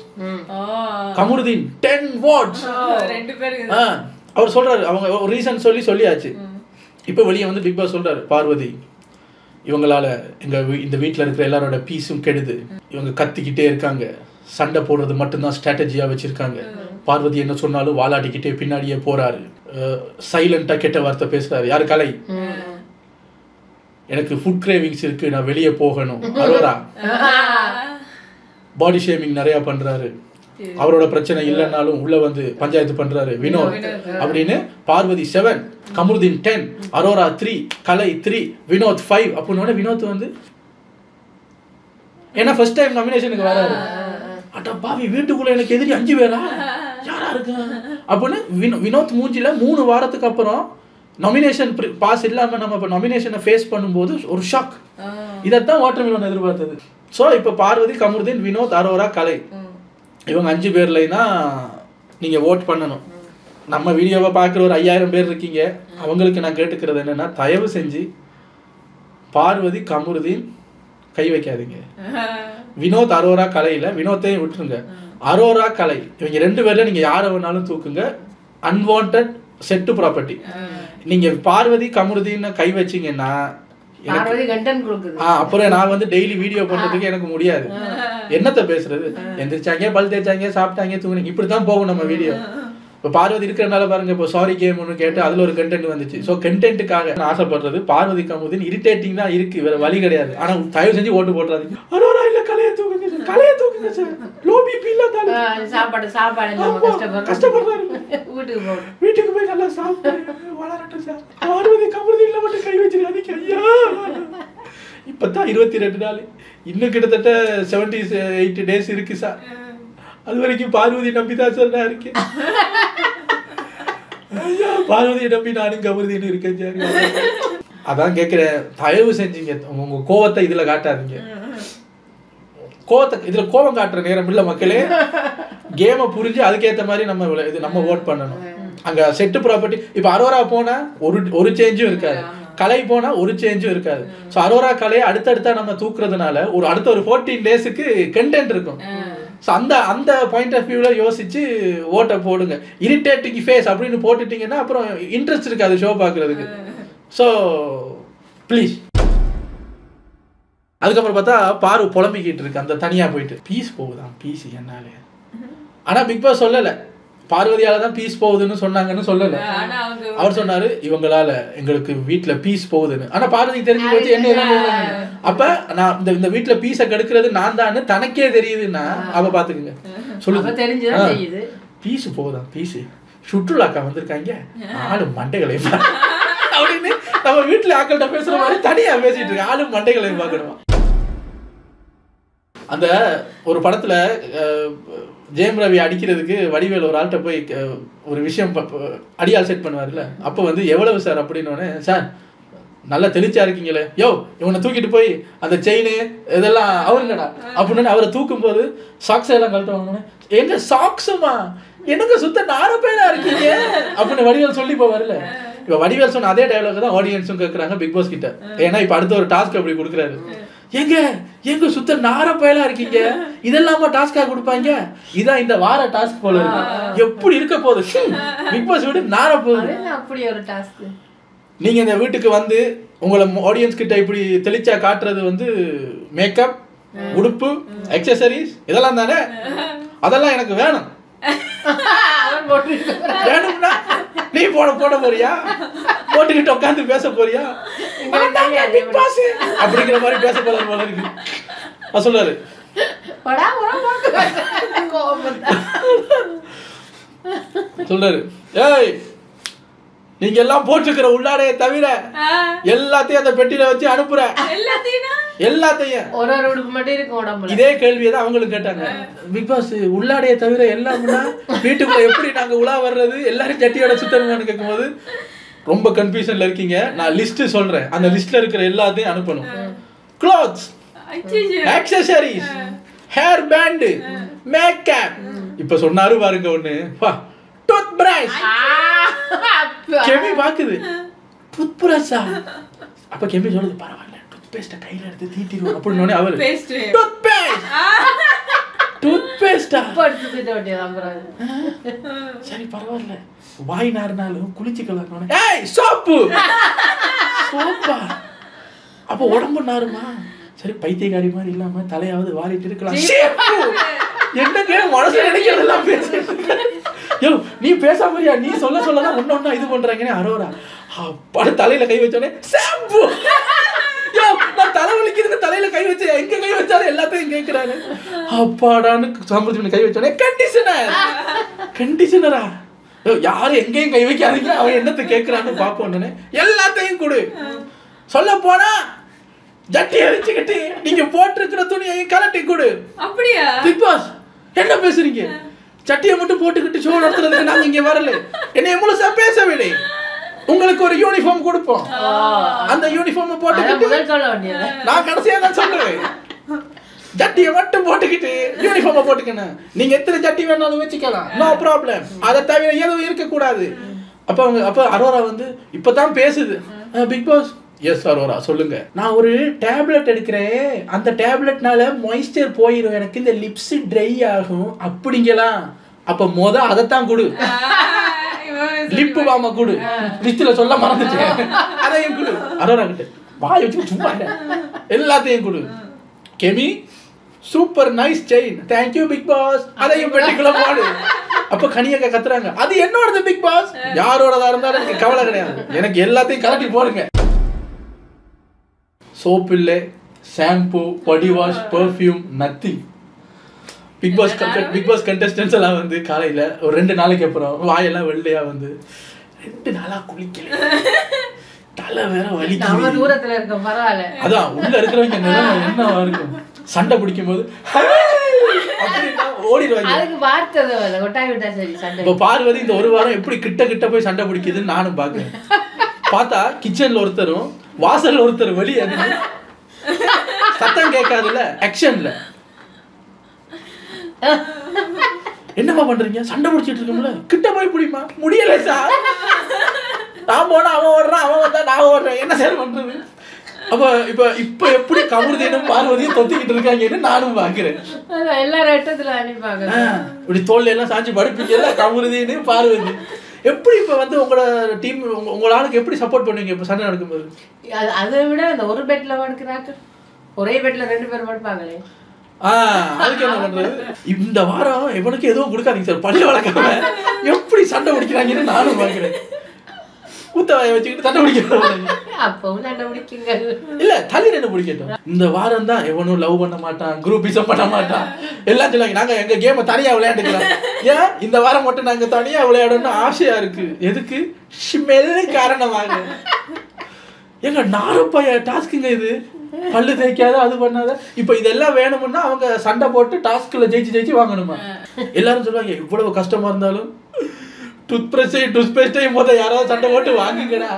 Kamaruddin 10 votes. அவர் சொல்றாரு, அவங்க ரீசன் சொல்லியாச்சு. இப்ப வெளியே வந்து பிக் பாஸ் சொல்றாரு, பார்வதி இவங்களால இந்த வீட்டில் இருக்கிற எல்லாரோட பீஸும் கெடுது. இவங்க கத்திக்கிட்டே இருக்காங்க, சண்டை போடுறது மட்டும்தான் ஸ்ட்ராட்டஜியா வச்சிருக்காங்க. பார்வதி என்ன சொன்னாலும் வாலாட்டிக்கிட்டே பின்னாடியே போறாரு. சைலண்டா கெட்ட வார்த்தை பேசுறாரு. யாரு? கலை. எனக்கு ஃபுட் கிரேவிங்ஸ் இருக்கு, நான் வெளியே போகணும். அரோரா பாடி ஷேமிங் நிறைய பண்றாரு. அவரோட பிரச்சனை இல்லைன்னாலும் உள்ள வந்து பஞ்சாயத்து பண்றாரு. வினோத் அப்படின்னு பார்வதி 7, கமருதீன் 10, அரோரா 3, கலை 3, வினோத் 5. அப்படின்னு வினோத் வந்து ஏன்னா ஃபர்ஸ்ட் டைம் நாமினேஷனுக்கு வராரு. அட்டா பாவி, வீட்டுக்குள்ள எனக்கு எதிரி 5 பேரா? யாரா இருக்கு அப்படின்னு வினோத் மூஞ்சில 3 வாரத்துக்கு அப்புறம் நாமினேஷன் பாஸ் இல்லாம நம்ம இப்போ நாமினேஷனை ஃபேஸ் பண்ணும்போது ஒரு ஷாக். இதைத்தான் வாட்டர்மெலன் எதிர்பார்த்தது. ஸோ இப்போ பார்வதி, கமருதீன், வினோத், அரோரா, கலை இவங்க 5 பேர்லையும் தான் நீங்கள் ஓட் பண்ணணும். நம்ம வீடியோவை பார்க்குற ஒரு 5000 பேர் இருக்கீங்க. அவங்களுக்கு நான் கேட்டுக்கிறது என்னென்னா, தயவு செஞ்சு பார்வதி, கமருதீன் கை வைக்காதீங்க. வினோத், அரோரா, கலையில் வினோத்தையும் விட்டுருங்க. அரோரா, கலை இவங்க 2 பேர்ல நீங்கள் யாரை வேணாலும் தூக்குங்க. Unwanted set property. நீங்கள் பார்வதி, கமருதீன் கை வச்சிங்கன்னா அப்புறம் நான் வந்து டெய்லி வீடியோ பண்றதுக்கு எனக்கு முடியாது. என்னத்த பேசுறது? எந்திரிச்சாங்க, பல் தேய்ச்சாங்க, சாப்பிட்டாங்க, தூங்குனீங்க, இப்படித்தான் போகும் நம்ம வீடியோ. இப்போ பார்வதி இருக்கிறனால பாருங்க, இப்போ சாரி கேம் ஒன்று கேட்டு அதில் ஒரு கண்டென்ட் வந்துச்சு. ஸோ கண்டென்ட்டுக்காக நான் ஆசைப்படுறது பார்வதி, கமருதீன் இரிட்டேட்டிங் தான் இருக்கு, வேற வழி கிடையாது. ஆனால் தயவு செஞ்சு ஓட்டு போட்டுறாதீங்க. அரோரா இல்ல, கலையை தூக்குங்க சார், கலையை தூக்குங்க சார். லோ பிபி இல்ல, சாப்பாடு கஷ்டப்படுறாரு. வீட்டுக்கு போய் நல்லா சாப்பிட்டு வளரட்டும் சார். பார்வதி, கமருதீன்ல மட்டும் கை வச்சிருக்காதீங்க ஐயா. இப்பதான் 22 நாள், இன்னும் கிட்டத்தட்ட 78 days இருக்கு சார். அது வரைக்கும் பார்வதி நம்பிதான் சார் நான் இருக்கேன். ஐயா, பார்வதியை நம்பி நானும் கமருதீன் இருக்கேன் சார். அதான் கேட்கிறேன், தயவு செஞ்சீங்க உங்க கோவத்தை இதுல காட்டாதீங்க. இதுல கோவம் காட்டுற நேரம் இல்ல மக்களே. கேமை புரிஞ்சு அதுக்கேற்ற மாதிரி நம்ம ஓட் பண்ணணும். அங்க செட்டு ப்ராப்பர்ட்டி. இப்ப அரோரா போனா ஒரு சேஞ்சும் இருக்காது, கலை போனா ஒரு சேஞ்சும் இருக்காது. ஸோ அரோரா கலையை அடுத்தடுத்தா நம்ம தூக்குறதுனால அடுத்த ஒரு 14 daysக்கு கண்டென்ட் இருக்கும். ஸோ அந்த பாயிண்ட் ஆஃப் வியூவில் யோசிச்சு ஓட்டை போடுங்க. இரிட்டேட்டிங் ஃபேஸ் அப்படின்னு போட்டுட்டீங்கன்னா அப்புறம் இன்ட்ரெஸ்ட் இருக்காது ஷோ பார்க்குறதுக்கு. So please. அதுக்கப்புறம் பார்த்தா பாரு புலம்பிக்கிட்டு இருக்கு அந்த தனியாக போயிட்டு. பீஸ் போகுதான், பீஸ் என்னாலே. ஆனால் பிக் பாஸ் சொல்லலை, பார்வதியால தான் பீஸ் போகுதுன்னு சொன்னாங்கன்னு சொல்லல. அவர் சொன்னாரு இவங்களால எங்களுக்கு வீட்டுல பீஸ் போகுதுன்னு. ஆனா பார்வதிக்கு தெரிஞ்சு போச்சு என்ன எல்லாம். அப்ப நான் இந்த வீட்டுல பீஸை கெடுக்கிறது நான் தான் தனக்கே தெரியுதுன்னா அவ பாத்துக்குங்க சொல்லுங்க. பீஸ் போகுதான் பீஸ் சுற்றுலாக்கா வந்திருக்காங்க ஆளு மண்டைகளை அப்படின்னு நம்ம வீட்டுல ஆக்கள்கிட்ட பேசுற மாதிரி தனியா பேசிட்டு இருக்க ஆளு மண்டைகளை பார்க்கணுமா. அந்த ஒரு படத்துல ஜெயம் ரவி அடிக்கிறதுக்கு வடிவேல் ஒரு ஆள்கிட்ட போய் ஒரு விஷயம் அடியால் செட் பண்ணுவார்ல. அப்போ வந்து எவ்வளவு சார் அப்படின்னோடனே சார் நல்லா தெளிச்சா இருக்கீங்களே யோ இவனை தூக்கிட்டு போய் அந்த செயின் இதெல்லாம் அவருங்கடா அப்படின்னு அவரை தூக்கும் போது சாக்ஸ் எல்லாம் கழட்ட வாங்கினோடனே எங்க சாக்ஸுமா எனக்கு சுத்த நாரப்பேனா இருக்கீங்க அப்படின்னு வடிவேல் சொல்லி போவார்ல. இப்போ வடிவேல் சொன்ன அதே டயலாக் தான் ஆடியன்ஸும் கேட்குறாங்க பிக் பாஸ் கிட்ட. ஏன்னா இப்போ அடுத்த ஒரு டாஸ்க் அப்படி கொடுக்குறாரு. எங்க சுத்த நார பயலா இருக்கீங்க இதெல்லாமா டாஸ்கா கொடுப்பாங்க. இதான் இந்த வார டாஸ்க் போல இருக்கு. எப்படி இருக்க போகுது பிக் பாஸ் வீடு நார போகுது. அப்படி ஒரு டாஸ்க். நீங்க இந்த வீட்டுக்கு வந்து உங்களை ஆடியன்ஸ் கிட்ட இப்படி தெளிச்சா காட்டுறது வந்து மேக்கப் உடுப்பு எக்ஸசரிஸ் இதெல்லாம் தானே. அதெல்லாம் எனக்கு வேணும். வேணும்னா நீ போட போறியா போட்டுக்கிட்டு உட்காந்து பேச போறியா அப்படிங்கிற மாதிரி பேச போல இருக்கு சொல்றாரு. சொல்றாரு ஏய் நீங்க எல்லாம் போட்டுக்கிற உள்ளாடைய தவிர எல்லாத்தையும் அந்த பெட்டியில வச்சு அனுப்புற எல்லாத்தையும் ஒரு உடுப்பு மட்டும் இருக்கும் உடம்புல. இதே கேள்வியை தான் அவங்களுக்கு கேட்டாங்க. பிக் பாஸ் உள்ளாடைய தவிர எல்லாம்னா வீட்டுக்குள்ள எப்படி நாங்க உலா வர்றது எல்லாரும் சட்டியோட சுத்தணும்னு கேட்கும்போது ரொம்ப கன்ஃபியூஷன்ல இருக்கீங்க. நான் லிஸ்ட் சொல்றேன் அந்த லிஸ்ட்ல இருக்கிற எல்லாத்தையும் அனுப்பணும். Clothes accessories hair band makeup இப்ப சொன்னாரு பாருங்க ஒண்ணு டூத் பிரஷ். கெமி பாக்குது டூத் பிரஷா. அப்ப கெமி சொல்லுது பரவாயில்ல டூத் பேஸ்ட கையில எடுத்து தீட்டிடுவோம் அப்படின்னு அவரு டூத் பேஸ்ட் டூத் பேஸ்டா சரி பரவாயில்ல வாய் நார்னாலும் குளிச்சுக்கலாம். ஏய் சோப்பு சோப்பா அப்ப உடம்பு நாருமா சரி பைத்தியக்காரி மாதிரி இல்லாம தலையாவது வாரிட்டு இருக்கலாம். என்னங்க மனசு நினைக்கிறதெல்லாம் பேசிட்டு யோ நீ பேசாமரியா நீ சொல்லதான் ஒன்னொன்னா இது பண்றாங்கன்னு அரோரா அப்பா தலையில கை வச்சோடனே ஷாம்பு. யோ நான் தலை வலிக்குதுன்னு தலையில கை வச்சேன் எங்க கை வச்சாலும் எல்லாத்தையும் கேட்கிறாங்க. அப்பாடான்னு சாம்பிராணி கை வச்சோடனே கண்டிஷனரா யாரு எங்கேயும் கை வைக்காதீங்க அவன் என்னத்தை கேட்கிறான்னு பாப்போன்னு எல்லாத்தையும் கொடு. சொல்ல போனா ஜட்டியை வச்சுக்கிட்டு நீங்க போட்டிருக்கிற துணியை கலட்டி கொடு. அப்படியா பிக் பாஸ் என்ன பேசுறீங்க? சட்டியை மட்டும் போட்டுக்கிட்டு ஷோ நடத்துறதுக்கு நாங்க இங்க வரல. என்னைய முழுசா பேசவில்லை. உங்களுக்கு ஒரு யூனிஃபார்ம் கொடுப்போம். அந்த யூனிஃபார்ம் போட்டுக்கிட்டு நான் கடைசியா தான் சொல்றேன் ஜட்டியை மட்டும் போட்டுக்கிட்டு யூனிஃபார்ம் போட்டுக்கணும். நீங்க எத்தனை ஜட்டி வேணாலும் வச்சுக்கலாம் நோ ப்ராப்ளம். அதை தவிர எதுவும் இருக்கக்கூடாது. அப்ப அரோரா வந்து இப்பதான் பேசுது. பிக் பாஸ் எஸ் அரோரா சொல்லுங்க. நான் ஒரு டேப்லெட் எடுக்கிறேன் அந்த டேப்லெட்னால மாய்ஸ்சர் போயிடும் எனக்கு இந்த லிப்ஸ் ட்ரை ஆகும் அப்படிங்கலாம். அப்ப அதைத்தான் கொடு லிப்பு வாம கொடு. லிஸ்ட்ல சொல்ல மறந்துட்டேன் அதையும் கொடு. அரோரா கிட்ட வாய் வச்சு சும்மா எல்லாத்தையும் கொடு. கெமி super nice chain thank you Bigg Boss அதையும் பெட்டிக்குள்ள போடு. அப்ப கனியக்க கத்துறாங்க அது என்னோடது பிக் பாஸ். யாரோடதா இருந்தாலும் எனக்கு கவலை கிடையாது எனக்கு எல்லாத்தையும் கலட்டி போடுங்க. சோப் இல்லை shampoo body wash perfume nothing. Bigg Boss contestants எல்லாம் வந்து காலையில ஒரு 2 நாளைக்கு அப்புறம் வாயெல்லாம் வெள்ளையா வந்து 2 நாளா குளிக்கல தலை வேற வலிக்குது. தூரத்துல இருக்க பரவாயில்ல அதான் உள்ள இருக்கிறவங்க நிலைமை என்னவா இருக்கும். சண்டை பிடிக்கும் போது ஓடிடுவாங்க. இப்ப பார்வதி இந்த ஒரு வாரம் எப்படி கிட்ட போய் சண்டை பிடிக்குதுன்னு நானும் பாக்குறேன். பார்த்தா கிச்சன்ல ஒருத்தரும் வாசல்ல ஒருத்தர் வெளியே சத்தம் கேட்காதுல ஆக்ஷன்ல என்னமா பண்றீங்க சண்டை பிடிச்சிட்டு இருக்கோம்ல கிட்ட போய் பிடிமா முடியல சார். நான் போனா அவன் ஓடுறான் அவன் வந்தா நான் ஓடுறேன் என்ன சார் பண்றது. அப்ப இப்ப எப்படி கமருதீனும் பார்வதியும் தொத்திக்கிட்டு இருக்காங்கன்னு நானும் பாக்குறேன். எல்லாரும் இடத்துல அனுப்பாங்க இப்படி தோல்ல எல்லாம் சாஞ்சி படுப்பீங்கல்ல கமருதீனு பார்வதி. எப்படி இப்ப வந்து உங்களோட டீம் உங்கள ஆளுக்கு எப்படி சப்போர்ட் பண்ணுவீங்க இப்ப சண்டை நடக்கும்போது? அதை விட அந்த ஒரு பெட்ல படுக்கிறாங்க ஒரே பெட்ல 2 பேர் படுப்பாங்களே அதுக்கு என்ன பண்றது? இந்த வாரம் எவனுக்கு எதுவும் கொடுக்காதீங்க சார், பள்ளி வளர்க்காம எப்படி சண்டை பிடிக்கிறாங்கன்னு நானும் பாக்குறேன். கூத்தவாயை வச்சுக்கிட்டு சண்டை பிடிக்கிறோம். அப்பவும் சண்டை பிடிக்குங்க. இல்ல தள்ளி நின்று பிடிக்கட்டும். இந்த வாரம் தான் எவனும் லவ் பண்ண மாட்டான், குரூப்பிசம் பண்ண மாட்டான், எல்லாம் சொல்லுவாங்க நாங்க எங்க கேமை தனியா விளையாண்டுக்கலாம். ஏன் இந்த வாரம் மட்டும் நாங்க தனியா விளையாடணும்னு ஆசையா இருக்கு. எதுக்கு? ஸ்மெல் காரணமாக. எங்க நாரப்பைய டாஸ்க்குங்க இது. பல்லு தேய்க்காத, அது பண்ணாத. இப்ப இதெல்லாம் வேணும்னா அவங்க சண்டை போட்டு டாஸ்க்ல ஜெயிச்சு வாங்கணுமா? எல்லாரும் சொல்லுவாங்க இவ்வளவு கஷ்டமா இருந்தாலும் டூத்பேஸ்டையும் போத யாராவது சண்டை போட்டு வாங்குங்கடா.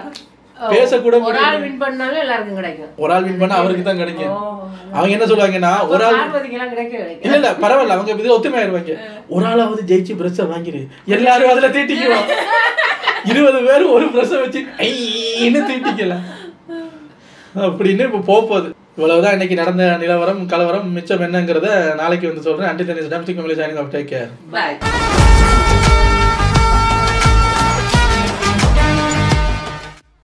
பேசக்கூட ஒரு ஆள் வின் பண்ணாலும் எல்லாருக்கும் கிடைக்கும். ஒரு ஆள் வின் பண்ணா அவருக்கு தான் கிடைக்கும். அவங்க என்ன சொல்லுவாங்கன்னா ஒரு ஆள் இல்ல இல்ல பரவாயில்ல, அவங்க இதுல ஒத்துமையாயிருவாங்க. ஒரு ஆளாவது ஜெயிச்சு பிரஷ வாங்கிரு, எல்லாரும் அதுல தீட்டிக்குவோம். 20 பேர் ஒரு பிரஷ வச்சு ஐன்னு தீட்டிக்கலாம் அப்படின்னு இப்ப போகுது. இவ்வளவுதான் இன்னைக்கு நடந்த நிலவரம், கலவரம். மிச்சம் என்னங்கிறத நாளைக்கு வந்து சொல்றேன். Until then, it's time to come. Signing off. Take care. Bye.